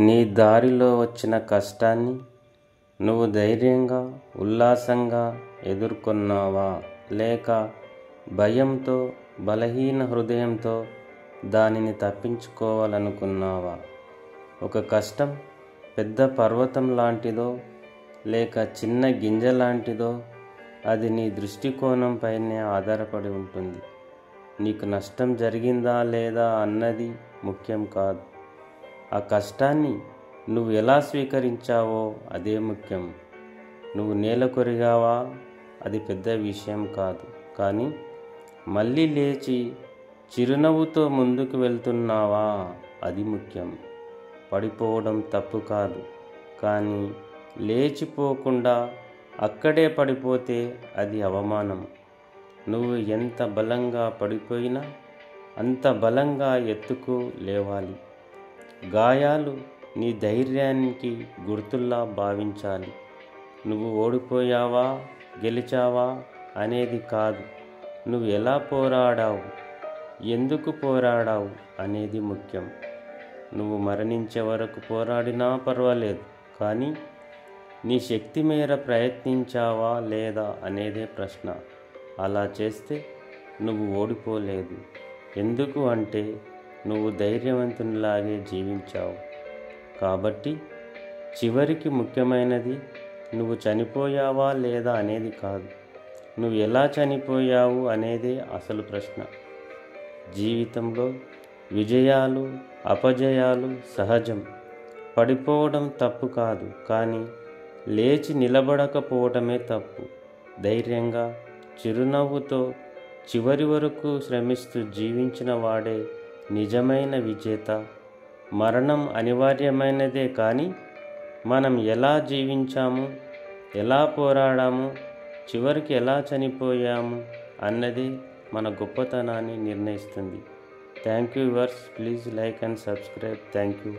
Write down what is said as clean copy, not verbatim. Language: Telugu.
నీ దారిలో వచ్చిన కష్టాన్ని నువ్వు ధైర్యంగా, ఉల్లాసంగా ఎదుర్కొన్నావా? లేక భయంతో, బలహీన హృదయంతో దానిని తప్పించుకోవాలనుకున్నావా? ఒక కష్టం పెద్ద పర్వతం లాంటిదో లేక చిన్న గింజ లాంటిదో అది నీ దృష్టికోణం పైనే ఆధారపడి ఉంటుంది. నీకు నష్టం జరిగిందా లేదా అన్నది ముఖ్యం కాదు. ఆ కష్టాన్ని నువ్వు ఎలా స్వీకరించావో అదే ముఖ్యం. నువ్వు నేల కొరిగావా? అది పెద్ద విషయం కాదు. కానీ మళ్ళీ లేచి చిరునవ్వుతో ముందుకు వెళ్తున్నావా? అది ముఖ్యం. పడిపోవడం తప్పు కాదు, కానీ లేచిపోకుండా అక్కడే పడిపోతే అది అవమానం. నువ్వు ఎంత బలంగా పడిపోయినా అంత బలంగా ఎత్తుకు లేవాలి. గాయాలు నీ ధైర్యానికి గుర్తుల్లా భావించాలి. నువ్వు ఓడిపోయావా, గెలిచావా అనేది కాదు, నువ్వు ఎలా పోరాడావు, ఎందుకు పోరాడావు అనేది ముఖ్యం. నువ్వు మరణించే వరకు పోరాడినా పర్వాలేదు, కానీ నీ శక్తి మేర ప్రయత్నించావా లేదా అనేదే ప్రశ్న. అలా చేస్తే నువ్వు ఓడిపోలేదు. ఎందుకు అంటే నువ్వు ధైర్యవంతునిలాగే జీవించావు. కాబట్టి చివరికి ముఖ్యమైనది నువ్వు చనిపోయావా లేదా అనేది కాదు, నువ్వు ఎలా చనిపోయావు అనేదే అసలు ప్రశ్న. జీవితంలో విజయాలు, అపజయాలు సహజం. పడిపోవడం తప్పు కాదు, కానీ లేచి నిలబడకపోవడమే తప్పు. ధైర్యంగా, చిరునవ్వుతో చివరి వరకు శ్రమిస్తూ జీవించిన వాడే నిజమైన విజేత. మరణం అనివార్యమైనదే, కానీ మనం ఎలా జీవించాము, ఎలా పోరాడాము, చివరికి ఎలా చనిపోయాము అన్నదే మన గొప్పతనాన్ని నిర్ణయిస్తుంది. Thank you viewers. Please like and subscribe. Thank you.